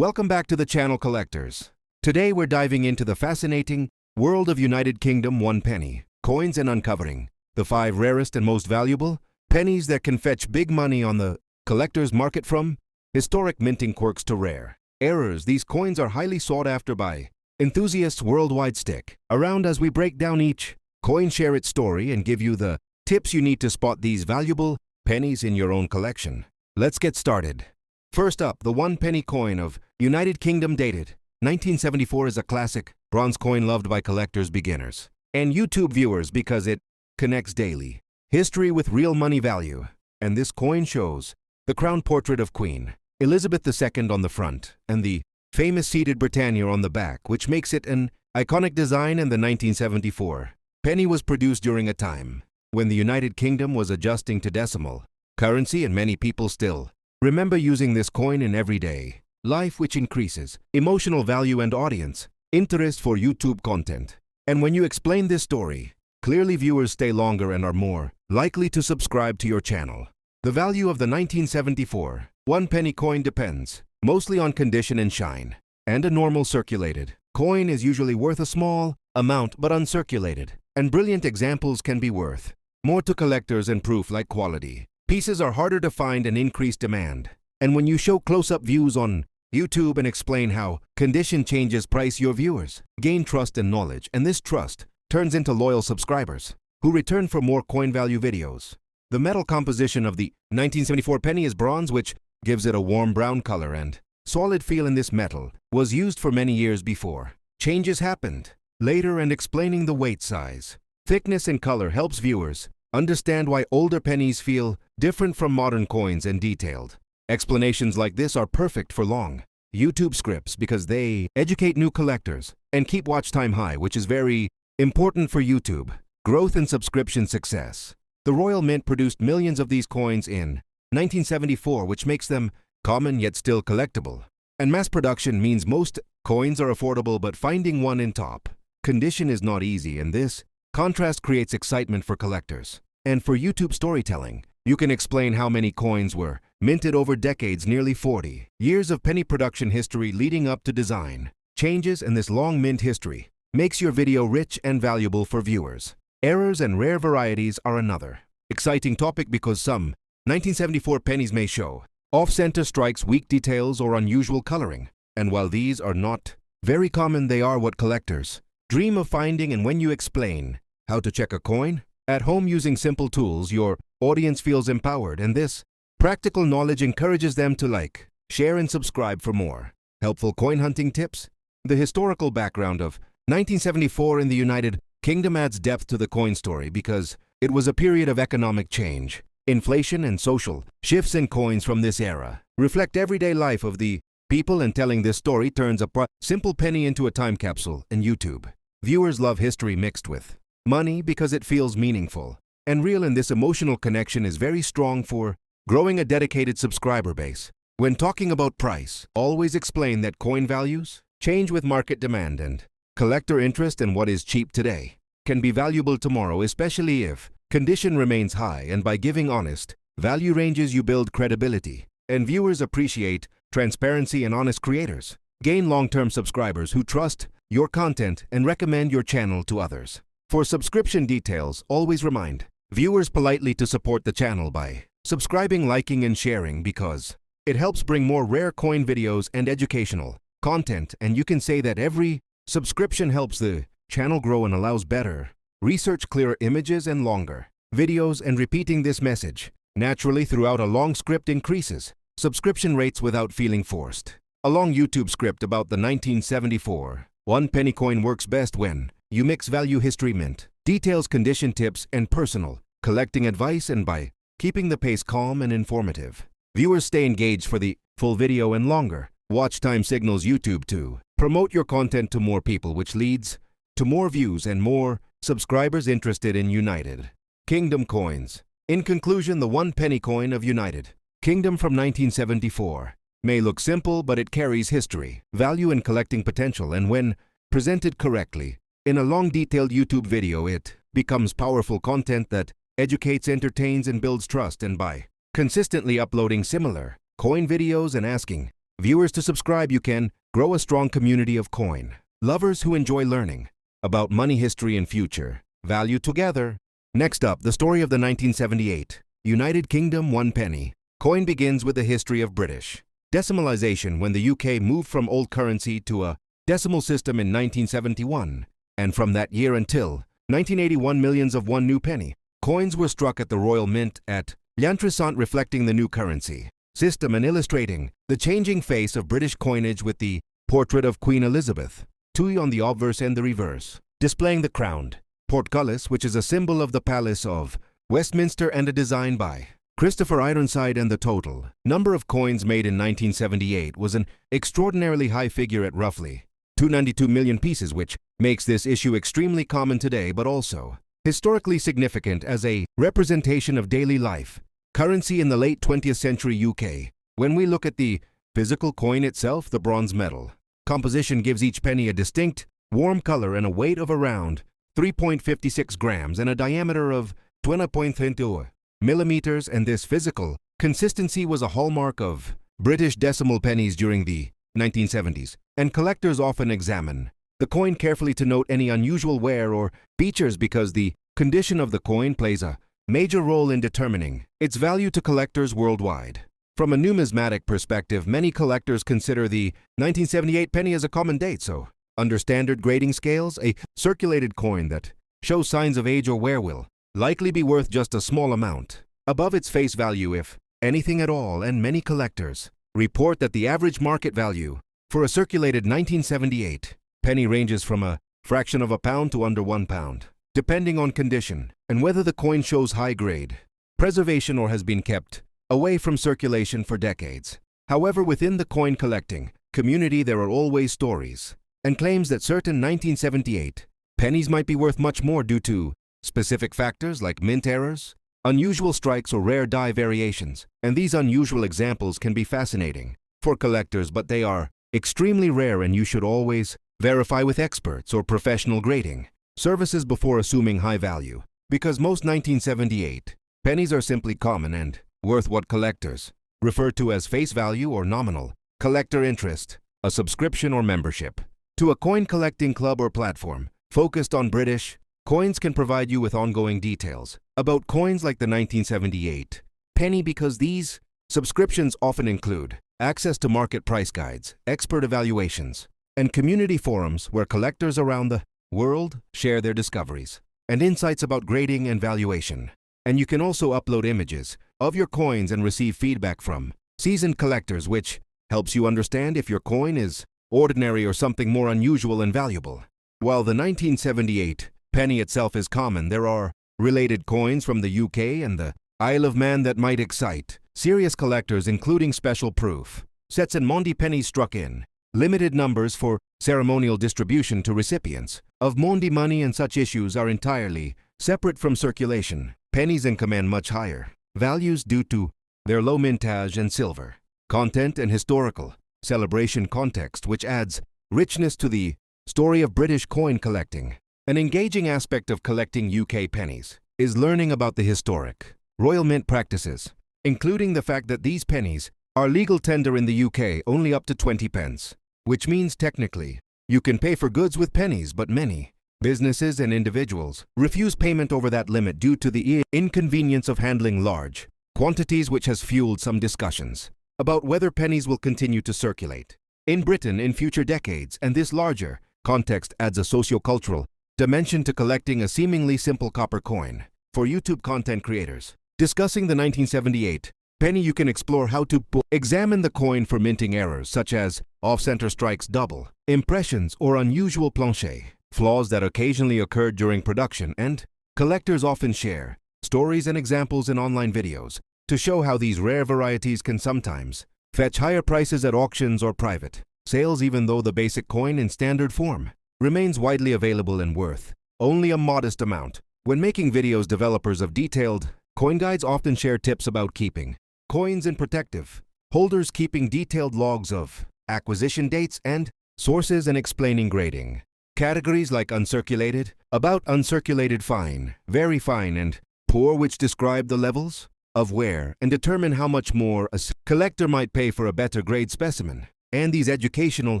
Welcome back to the channel, collectors. Today we're diving into the fascinating world of United Kingdom 1 penny coins and uncovering the 5 rarest and most valuable pennies that can fetch big money on the collector's market. From historic minting quirks to rare errors, these coins are highly sought after by enthusiasts worldwide. Stick around as we break down each coin, share its story, and give you the tips you need to spot these valuable pennies in your own collection. Let's get started. First up, the 1 penny coin of United Kingdom, dated 1974, is a classic bronze coin loved by collectors, beginners, and YouTube viewers because it connects daily history with real money value. And this coin shows the crown portrait of Queen Elizabeth II on the front and the famous seated Britannia on the back, which makes it an iconic design. And the 1974 penny was produced during a time when the United Kingdom was adjusting to decimal currency, and many people still remember using this coin in everyday life, which increases emotional value and audience interest for YouTube content. And when you explain this story clearly, viewers stay longer and are more likely to subscribe to your channel. The value of the 1974 1 penny coin depends mostly on condition and shine, and a normal circulated coin is usually worth a small amount, but uncirculated and brilliant examples can be worth more to collectors, and proof like quality pieces are harder to find and increase demand. And when you show close-up views on YouTube and explain how condition changes price, your viewers gain trust and knowledge, and this trust turns into loyal subscribers who return for more coin value videos. The metal composition of the 1974 penny is bronze, which gives it a warm brown color and solid feel. In this metal was used for many years before changes happened later, and explaining the weight, size, thickness, and color helps viewers understand why older pennies feel different from modern coins, and detailed explanations like this are perfect for long YouTube scripts because they educate new collectors and keep watch time high, which is very important for YouTube growth and subscription success. The Royal Mint produced millions of these coins in 1974, which makes them common yet still collectible. And mass production means most coins are affordable, but finding one in top condition is not easy, and this contrast creates excitement for collectors. And for YouTube storytelling, you can explain how many coins were minted over decades, nearly 40 years of penny production history leading up to design changes, and this long mint history makes your video rich and valuable for viewers. Errors and rare varieties are another exciting topic because some 1974 pennies may show off-center strikes, weak details, or unusual coloring. And while these are not very common, they are what collectors dream of finding. And when you explain how to check a coin at home using simple tools, your audience feels empowered, and this practical knowledge encourages them to like, share, and subscribe for more helpful coin hunting tips. The historical background of 1974 in the United Kingdom adds depth to the coin story because it was a period of economic change, inflation, and social shifts, and coins from this era reflect everyday life of the people, and telling this story turns a simple penny into a time capsule. And YouTube viewers love history mixed with money because it feels meaningful and real, and this emotional connection is very strong for growing a dedicated subscriber base. When talking about price, always explain that coin values change with market demand, and collector interest, and what is cheap today can be valuable tomorrow, especially if condition remains high. And by giving honest value ranges, you build credibility, and viewers appreciate transparency, and honest creators gain long-term subscribers who trust your content and recommend your channel to others. For subscription details, always remind viewers politely to support the channel by subscribing, liking, and sharing because it helps bring more rare coin videos and educational content. And you can say that every subscription helps the channel grow and allows better research, clearer images, and longer videos. And repeating this message naturally throughout a long script increases subscription rates without feeling forced. A long YouTube script about the 1974 1 penny coin works best when you mix value, history, mint details, condition tips, and personal collecting advice. And by keeping the pace calm and informative, viewers stay engaged for the full video, and longer watch time signals YouTube to promote your content to more people, which leads to more views and more subscribers interested in United Kingdom coins. In conclusion, the 1 penny coin of United Kingdom from 1974 may look simple, but it carries history, value, and collecting potential. And when presented correctly in a long, detailed YouTube video, it becomes powerful content that educates, entertains, and builds trust. And by consistently uploading similar coin videos and asking viewers to subscribe, you can grow a strong community of coin lovers who enjoy learning about money history and future value together. Next up, the story of the 1978 United Kingdom 1 penny. Coin begins with the history of British decimalization when the UK moved from old currency to a decimal system in 1971, and from that year until 1981 millions of 1 new penny coins were struck at the Royal Mint at L'Entresant, reflecting the new currency system and illustrating the changing face of British coinage, with the portrait of Queen Elizabeth II on the obverse and the reverse, displaying the crowned portcullis, which is a symbol of the Palace of Westminster and a design by Christopher Ironside. And the total number of coins made in 1978 was an extraordinarily high figure at roughly 292 million pieces, which makes this issue extremely common today, but also historically significant as a representation of daily life currency in the late 20th century UK. When we look at the physical coin itself, the bronze metal composition gives each penny a distinct, warm color and a weight of around 3.56 grams and a diameter of 20.32 millimeters, and this physical consistency was a hallmark of British decimal pennies during the 1970s, and collectors often examine the coin carefully to note any unusual wear or features, because the condition of the coin plays a major role in determining its value to collectors worldwide. From a numismatic perspective, many collectors consider the 1978 penny as a common date, so under standard grading scales, a circulated coin that shows signs of age or wear will likely be worth just a small amount above its face value, if anything at all, and many collectors report that the average market value for a circulated 1978 penny ranges from a fraction of a pound to under £1, depending on condition and whether the coin shows high grade preservation or has been kept away from circulation for decades. However, within the coin collecting community, there are always stories and claims that certain 1978 pennies might be worth much more due to specific factors like mint errors, unusual strikes, or rare die variations. And these unusual examples can be fascinating for collectors, but they are extremely rare, and you should always verify with experts or professional grading services before assuming high value, because most 1978 pennies are simply common and worth what collectors refer to as face value or nominal collector interest. A subscription or membership to a coin collecting club or platform focused on British coins can provide you with ongoing details about coins like the 1978 penny, because these subscriptions often include access to market price guides, expert evaluations, and community forums where collectors around the world share their discoveries and insights about grading and valuation. And you can also upload images of your coins and receive feedback from seasoned collectors, which helps you understand if your coin is ordinary or something more unusual and valuable. While the 1978 penny itself is common, there are related coins from the UK and the Isle of Man that might excite serious collectors, including special proof sets and Mondi pennies struck in limited numbers for ceremonial distribution to recipients of Mondi money, and such issues are entirely separate from circulation pennies and command much higher values due to their low mintage and silver content and historical celebration context, which adds richness to the story of British coin collecting. An engaging aspect of collecting UK pennies is learning about the historic Royal Mint practices, including the fact that these pennies are legal tender in the UK only up to 20 pence, which means technically you can pay for goods with pennies, but many businesses and individuals refuse payment over that limit due to the inconvenience of handling large quantities, which has fueled some discussions about whether pennies will continue to circulate in Britain in future decades. And this larger context adds a socio-cultural dimension to collecting a seemingly simple copper coin. For YouTube content creators discussing the 1978 penny, you can explore how to examine the coin for minting errors such as off-center strikes, double impressions, or unusual plancher flaws that occasionally occurred during production. And collectors often share stories and examples in online videos to show how these rare varieties can sometimes fetch higher prices at auctions or private sales, even though the basic coin in standard form remains widely available and worth only a modest amount. When making videos, developers of detailed coin guides often share tips about keeping coins in protective holders, keeping detailed logs of acquisition dates and sources, and explaining grading categories like uncirculated, about uncirculated, fine, very fine, and poor, which describe the levels of wear and determine how much more a collector might pay for a better grade specimen. And these educational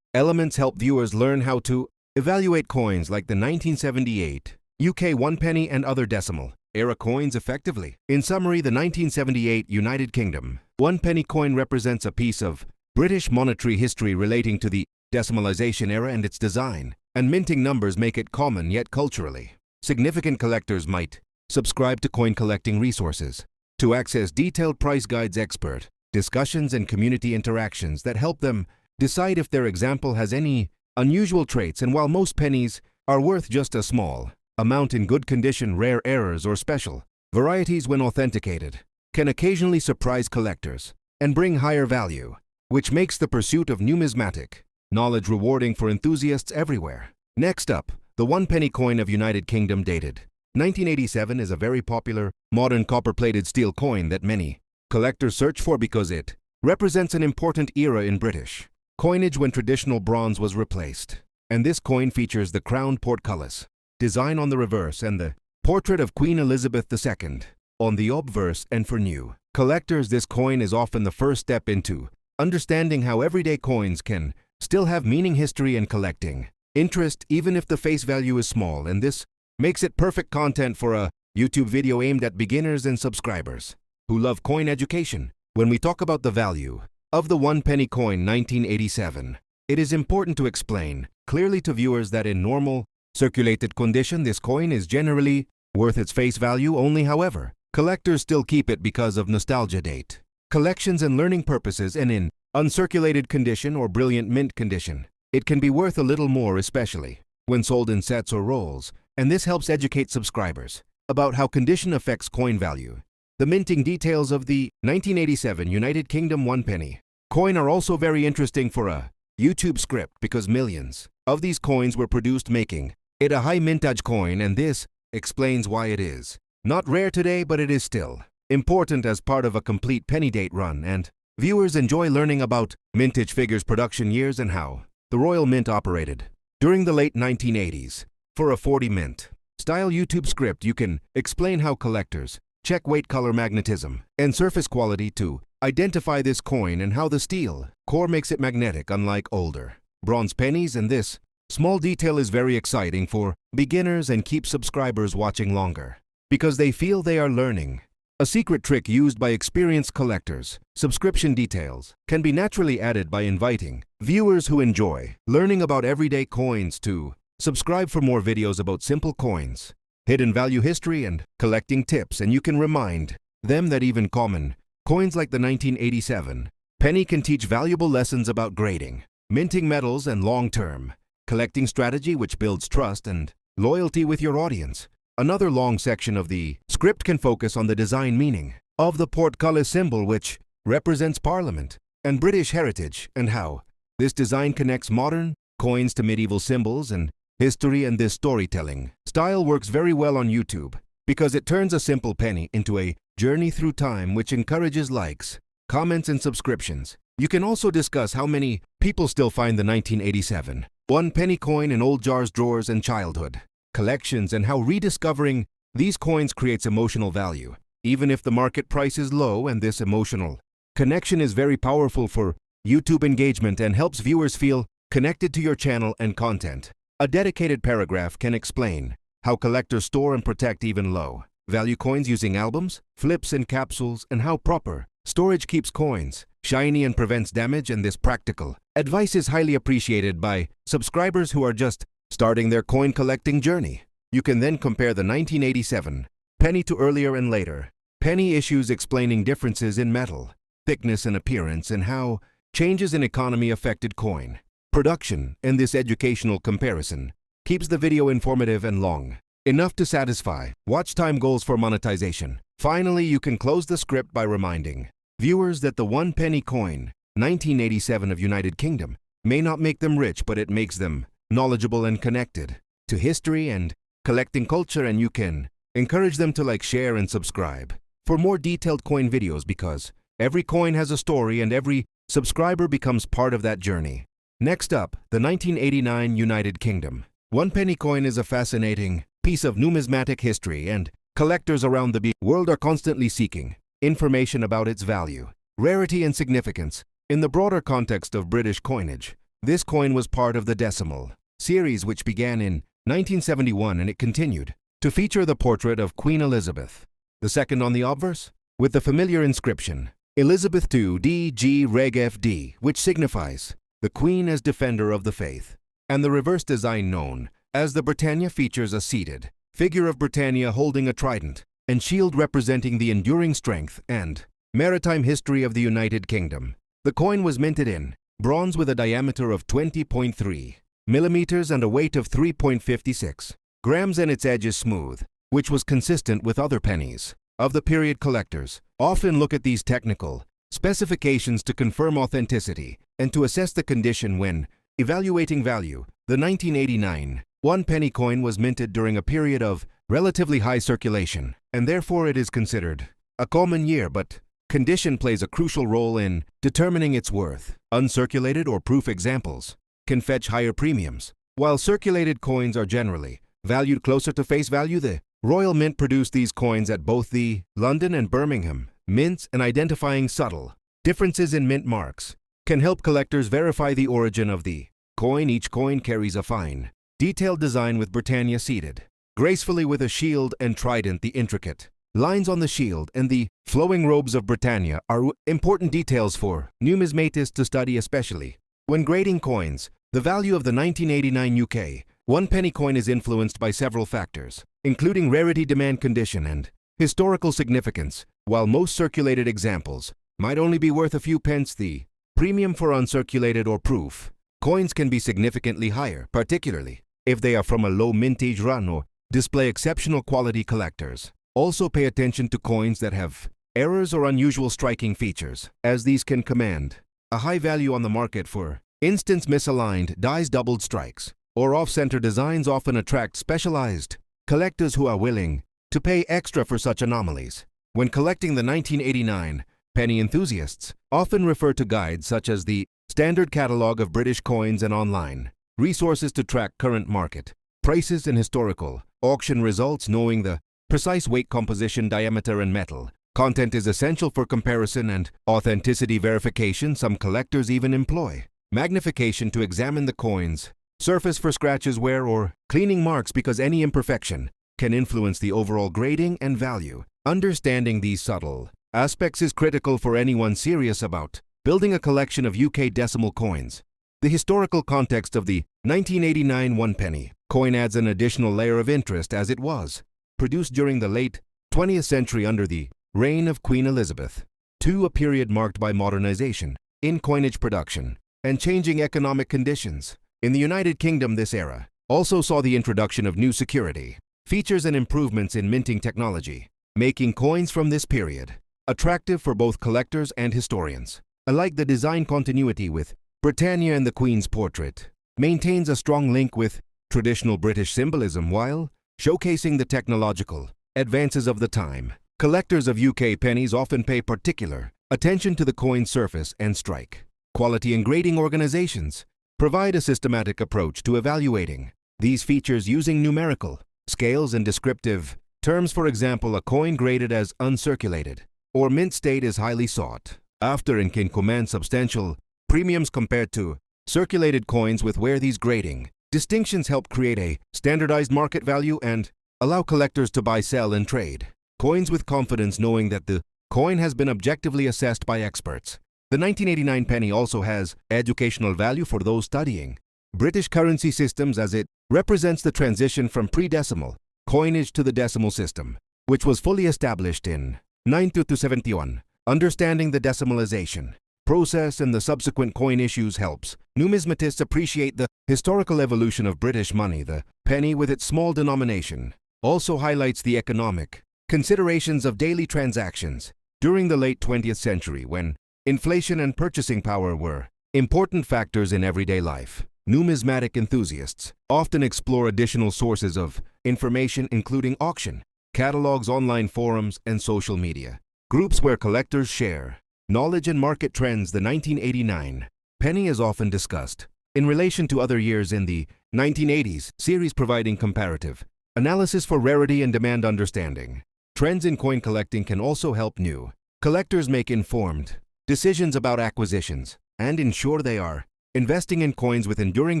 elements help viewers learn how to evaluate coins like the 1978 UK 1 penny and other decimal era coins effectively. In summary, the 1978 United Kingdom 1 penny coin represents a piece of British monetary history relating to the decimalization era and its design, and minting numbers make it common yet culturally significant. Collectors might subscribe to coin collecting resources to access detailed price guides, expert discussions, and community interactions that help them decide if their example has any unusual traits. And while most pennies are worth just a small amount in good condition, rare errors or special varieties, when authenticated, can occasionally surprise collectors and bring higher value, which makes the pursuit of numismatic knowledge rewarding for enthusiasts everywhere. Next up, the 1 penny coin of United Kingdom, dated 1987, is a very popular modern copper-plated steel coin that many collectors search for because it represents an important era in British coinage when traditional bronze was replaced. And this coin features the crowned portcullis design on the reverse and the portrait of Queen Elizabeth II on the obverse. And for new collectors, this coin is often the first step into understanding how everyday coins can still have meaning, history, and collecting interest, even if the face value is small. And this makes it perfect content for a YouTube video aimed at beginners and subscribers who love coin education. When we talk about the value of the 1 penny coin 1987, it is important to explain clearly to viewers that in normal circulated condition, this coin is generally worth its face value only. However, collectors still keep it because of nostalgia, date collections, and learning purposes. And in uncirculated condition or brilliant mint condition, it can be worth a little more, especially when sold in sets or rolls. And this helps educate subscribers about how condition affects coin value. The minting details of the 1987 United Kingdom 1 penny coin are also very interesting for a YouTube script because millions of these coins were produced, making it a high mintage coin, and this explains why it is not rare today, but it is still important as part of a complete penny date run. And viewers enjoy learning about mintage figures, production years, and how the Royal Mint operated during the late 1980s. For a 40 mint style YouTube script, you can explain how collectors check weight, color, magnetism, and surface quality to identify this coin, and how the steel core makes it magnetic unlike older bronze pennies. And this small detail is very exciting for beginners and keeps subscribers watching longer because they feel they are learning a secret trick used by experienced collectors. Subscription details can be naturally added by inviting viewers who enjoy learning about everyday coins to subscribe for more videos about simple coins, hidden value, history, and collecting tips. And you can remind them that even common coins like the 1987 penny can teach valuable lessons about grading, minting metals, and long-term collecting strategy, which builds trust and loyalty with your audience. Another long section of the script can focus on the design meaning of the portcullis symbol, which represents Parliament and British heritage, and how this design connects modern coins to medieval symbols and history. And this storytelling style works very well on YouTube because it turns a simple penny into a journey through time, which encourages likes, comments, and subscriptions. You can also discuss how many people still find the 1987 1 penny coin in old jars, drawers, and childhood collections, and how rediscovering these coins creates emotional value, even if the market price is low. And this emotional connection is very powerful for YouTube engagement and helps viewers feel connected to your channel and content. A dedicated paragraph can explain how collectors store and protect even low value coins using albums, flips, and capsules, and how proper storage keeps coins shiny and prevents damage. And this practical advice is highly appreciated by subscribers who are just starting their coin collecting journey. You can then compare the 1987 penny to earlier and later penny issues, explaining differences in metal, thickness, and appearance, and how changes in economy affected coin production. And this educational comparison keeps the video informative and long enough to satisfy watch time goals for monetization. Finally, you can close the script by reminding viewers that the 1 penny coin 1987 of United Kingdom may not make them rich, but it makes them knowledgeable and connected to history and collecting culture. And you can encourage them to like, share, and subscribe for more detailed coin videos, because every coin has a story and every subscriber becomes part of that journey. Next up, the 1989 United Kingdom 1 penny coin is a fascinating piece of numismatic history, and collectors around the world are constantly seeking information about its value, rarity, and significance. In the broader context of British coinage, this coin was part of the decimal series, which began in 1971, and it continued to feature the portrait of Queen Elizabeth II on the obverse, with the familiar inscription, Elizabeth II D.G. Reg F.D., which signifies the Queen as defender of the faith, and the reverse design known as the Britannia features a seated figure of Britannia holding a trident and shield representing the enduring strength and maritime history of the United Kingdom. The coin was minted in bronze with a diameter of 20.3 millimeters and a weight of 3.56 grams, and its edge is smooth, which was consistent with other pennies of the period. Collectors often look at these technical specifications to confirm authenticity and to assess the condition when evaluating value. The 1989 one-penny coin was minted during a period of relatively high circulation, and therefore it is considered a common year, but condition plays a crucial role in determining its worth. Uncirculated or proof examples can fetch higher premiums, while circulated coins are generally valued closer to face value. The Royal Mint produced these coins at both the London and Birmingham mints, and identifying subtle differences in mint marks can help collectors verify the origin of the coin. Each coin carries a fine, detailed design with Britannia seated gracefully with a shield and trident. The intricate lines on the shield and the flowing robes of Britannia are important details for numismatists to study, especially when grading coins. The value of the 1989 UK one-penny coin is influenced by several factors, including rarity, demand, condition, and historical significance. While most circulated examples might only be worth a few pence, the premium for uncirculated or proof coins can be significantly higher, particularly if they are from a low mintage run or display exceptional quality. Collectors also pay attention to coins that have errors or unusual striking features, as these can command a high value on the market. For instance, misaligned dies, doubled strikes, or off-center designs often attract specialized collectors who are willing to pay extra for such anomalies. When collecting the 1989 penny, enthusiasts often refer to guides such as the Standard Catalogue of British Coins and online resources to track current market prices and historical auction results. Knowing the precise weight, composition, diameter, and metal content is essential for comparison and authenticity verification. Some collectors even employ magnification to examine the coin's surface for scratches, wear, or cleaning marks, because any imperfection can influence the overall grading and value. Understanding these subtle aspects is critical for anyone serious about building a collection of UK decimal coins. The historical context of the 1989 one-penny coin adds an additional layer of interest, as it was produced during the late 20th century under the reign of Queen Elizabeth II, a period marked by modernization in coinage production and changing economic conditions. In the United Kingdom, this era also saw the introduction of new security features and improvements in minting technology, making coins from this period attractive for both collectors and historians alike. The design continuity with Britannia and the Queen's portrait maintains a strong link with traditional British symbolism while showcasing the technological advances of the time. Collectors of UK pennies often pay particular attention to the coin's surface and strike quality, and grading organizations provide a systematic approach to evaluating these features using numerical scales and descriptive terms. For example, a coin graded as uncirculated or mint state is highly sought after and can command substantial premiums compared to circulated coins. With where these grading distinctions help create a standardized market value and allow collectors to buy, sell, and trade coins with confidence, knowing that the coin has been objectively assessed by experts. The 1989 penny also has educational value for those studying British currency systems, as it represents the transition from pre-decimal coinage to the decimal system, which was fully established in 1971. Understanding the decimalization process and the subsequent coin issues helps numismatists appreciate the historical evolution of British money. The penny, with its small denomination, also highlights the economic considerations of daily transactions during the late 20th century, when inflation and purchasing power were important factors in everyday life. Numismatic enthusiasts often explore additional sources of information, including auction catalogs, online forums, and social media groups where collectors share knowledge and market trends. The 1989 penny is often discussed in relation to other years in the 1980s series, providing comparative analysis for rarity and demand. Understanding trends in coin collecting can also help new Collectors make informed decisions about acquisitions and ensure they are investing in coins with enduring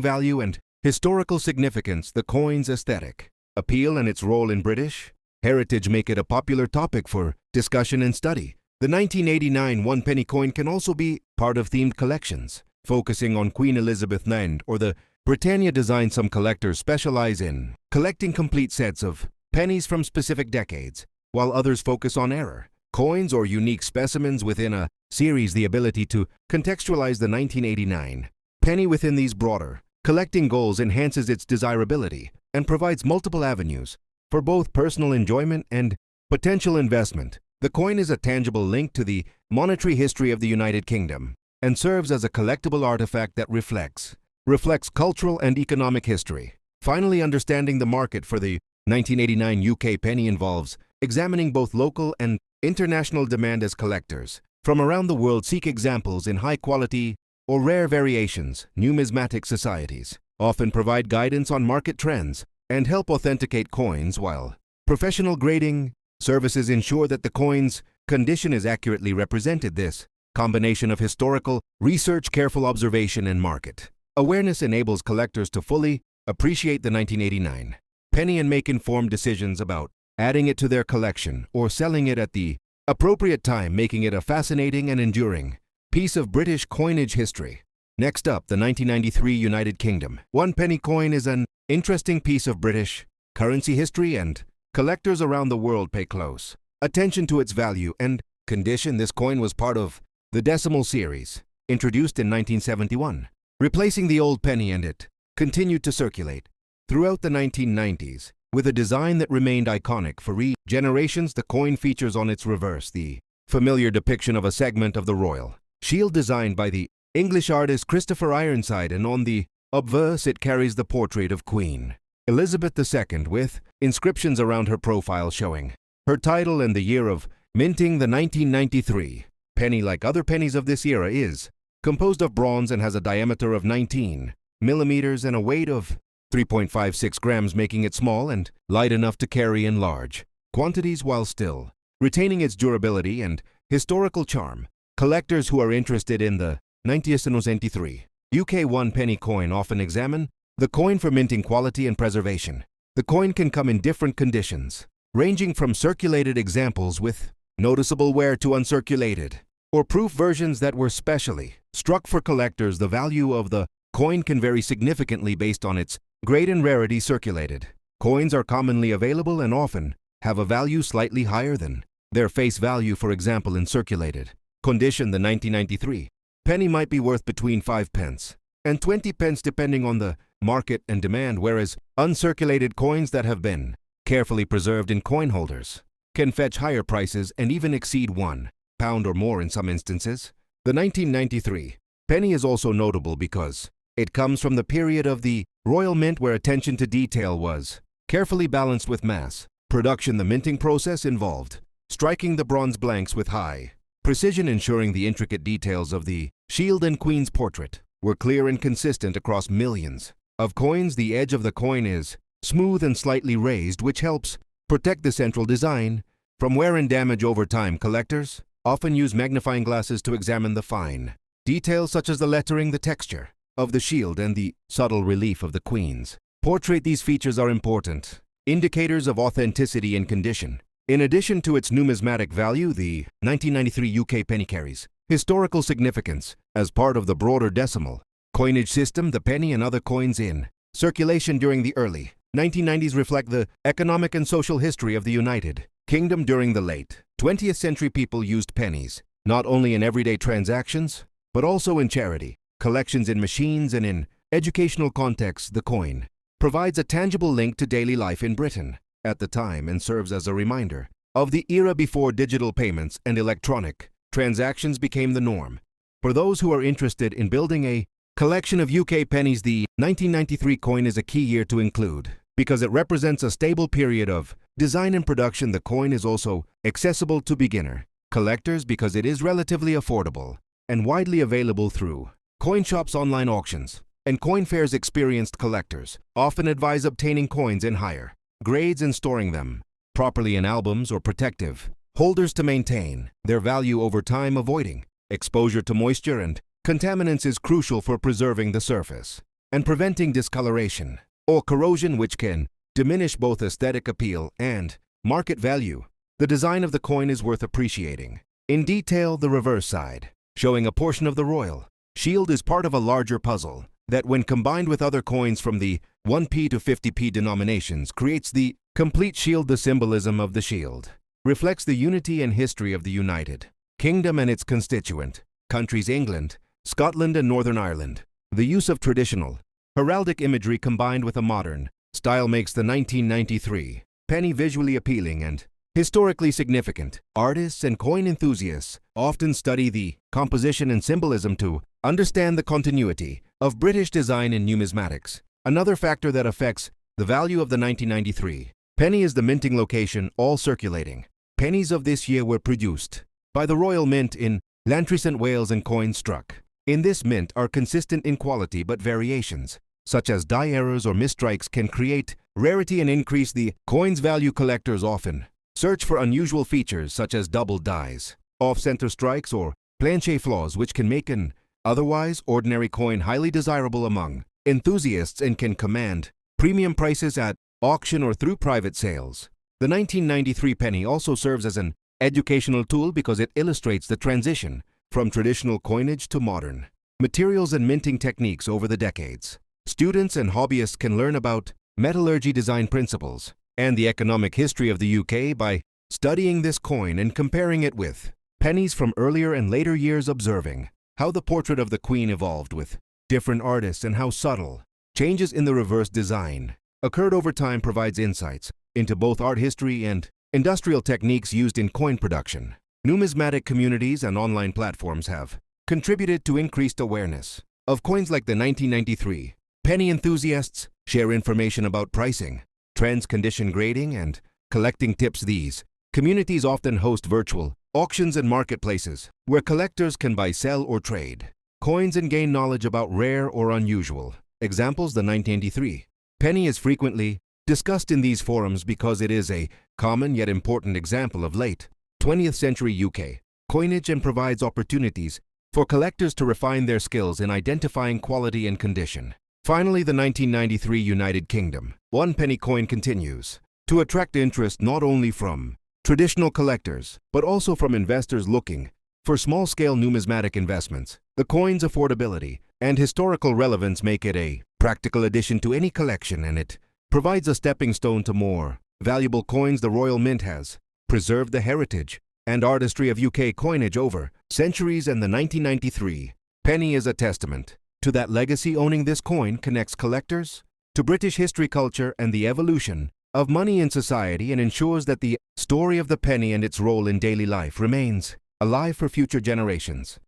value and historical significance. The coin's aesthetic, appeal, and its role in British heritage make it a popular topic for discussion and study. The 1989 one-penny coin can also be part of themed collections, focusing on Queen Elizabeth II or the Britannia design. Some collectors specialize in collecting complete sets of pennies from specific decades, while others focus on error coins or unique specimens within a series. The ability to contextualize the 1989 penny within these broader collecting goals enhances its desirability and provides multiple avenues for both personal enjoyment and potential investment. The coin is a tangible link to the monetary history of the United Kingdom and serves as a collectible artifact that reflects cultural and economic history. Finally, understanding the market for the 1989 UK penny involves examining both local and international demand as collectors from around the world seek examples in high quality or rare variations. Numismatic societies often provide guidance on market trends and help authenticate coins, while professional grading services ensure that the coin's condition is accurately represented. This combination of historical research, careful observation, and market awareness enables collectors to fully appreciate the 1989 penny and make informed decisions about adding it to their collection or selling it at the appropriate time, making it a fascinating and enduring piece of British coinage history. Next up, the 1993 United Kingdom one-penny coin is an interesting piece of British currency history, and collectors around the world pay close attention to its value and condition. This coin was part of the decimal series, introduced in 1971, replacing the old penny, and it continued to circulate throughout the 1990s with a design that remained iconic for generations. The coin features on its reverse the familiar depiction of a segment of the royal shield designed by the English artist Christopher Ironside, and on the obverse it carries the portrait of Queen Elizabeth II with inscriptions around her profile showing her title and the year of minting. The 1993 penny, like other pennies of this era, is composed of bronze and has a diameter of 19 millimeters and a weight of 3.56 grams, making it small and light enough to carry in large quantities while still retaining its durability and historical charm. Collectors who are interested in the 1993 UK one-penny coin often examine the coin for minting quality and preservation. The coin can come in different conditions, ranging from circulated examples with noticeable wear to uncirculated or proof versions that were specially struck for collectors. The value of the coin can vary significantly based on its grade and rarity. Circulated coins are commonly available and often have a value slightly higher than their face value. For example, in circulated condition, the 1993 penny might be worth between 5 pence and 20 pence depending on the market and demand, whereas uncirculated coins that have been carefully preserved in coin holders can fetch higher prices and even exceed £1 or more in some instances. The 1993 penny is also notable because it comes from the period of the Royal Mint, where attention to detail was carefully balanced with mass production. The minting process involved striking the bronze blanks with high precision, ensuring the intricate details of the shield and Queen's portrait were clear and consistent across millions of coins. The edge of the coin is smooth and slightly raised, which helps protect the central design from wear and damage over time. Collectors often use magnifying glasses to examine the fine details such as the lettering, the texture of the shield, and the subtle relief of the Queen's portrait. These features are important indicators of authenticity and condition. In addition to its numismatic value, the 1993 UK penny carries historical significance. As part of the broader decimal coinage system, the penny and other coins in circulation during the early 1990s reflect the economic and social history of the United Kingdom. During the late 20th century, people used pennies not only in everyday transactions, but also in charity collections, in machines, and in educational contexts. The coin provides a tangible link to daily life in Britain at the time and serves as a reminder of the era before digital payments and electronic transactions became the norm. For those who are interested in building a collection of UK pennies, the 1993 coin is a key year to include because it represents a stable period of design and production. The coin is also accessible to beginner collectors because it is relatively affordable and widely available through coin shops, online auctions, and coin fairs. Experienced collectors often advise obtaining coins in higher grades and storing them properly in albums or protective holders to maintain their value over time. Avoiding exposure to moisture and contaminants is crucial for preserving the surface and preventing discoloration or corrosion, which can diminish both aesthetic appeal and market value. The design of the coin is worth appreciating. In detail, the reverse side, showing a portion of the royal shield, is part of a larger puzzle that, when combined with other coins from the 1p to 50p denominations, creates the complete shield. The symbolism of the shield reflects the unity and history of the United Kingdom and its constituent countries, England, Scotland, and Northern Ireland. The use of traditional heraldic imagery combined with a modern style makes the 1993 penny visually appealing and historically significant. Artists and coin enthusiasts often study the composition and symbolism to understand the continuity of British design in numismatics. Another factor that affects the value of the 1993 penny is the minting location. All circulating pennies of this year were produced by the Royal Mint in Llantrisant, Wales, and coins struck in this mint are consistent in quality, but variations such as die errors or misstrikes can create rarity and increase the coin's value. Collectors often search for unusual features such as double dies, off-center strikes, or planche flaws, which can make an otherwise ordinary coin highly desirable among enthusiasts and can command premium prices at auction or through private sales. The 1993 penny also serves as an educational tool because it illustrates the transition from traditional coinage to modern materials and minting techniques over the decades. Students and hobbyists can learn about metallurgy, design principles, and the economic history of the UK by studying this coin and comparing it with pennies from earlier and later years, observing how the portrait of the Queen evolved with different artists and how subtle changes in the reverse design occurred over time provides insights into both art history and industrial techniques used in coin production. Numismatic communities and online platforms have contributed to increased awareness of coins like the 1993 penny. Enthusiasts share information about pricing, trends, condition grading, and collecting tips. These communities often host virtual auctions and marketplaces where collectors can buy, sell, or trade coins and gain knowledge about rare or unusual examples. The 1993 penny is frequently discussed in these forums because it is a common yet important example of late 20th century UK coinage and provides opportunities for collectors to refine their skills in identifying quality and condition. Finally, the 1993 United Kingdom 1 penny coin continues to attract interest not only from traditional collectors, but also from investors looking for small-scale numismatic investments. The coin's affordability and historical relevance make it a practical addition to any collection, and it provides a stepping stone to more valuable coins. The Royal Mint has preserved the heritage and artistry of UK coinage over centuries, and the 1993 penny is a testament to that legacy. Owning this coin connects collectors to British history, culture, and the evolution of money in society, and ensures that the story of the penny and its role in daily life remains alive for future generations.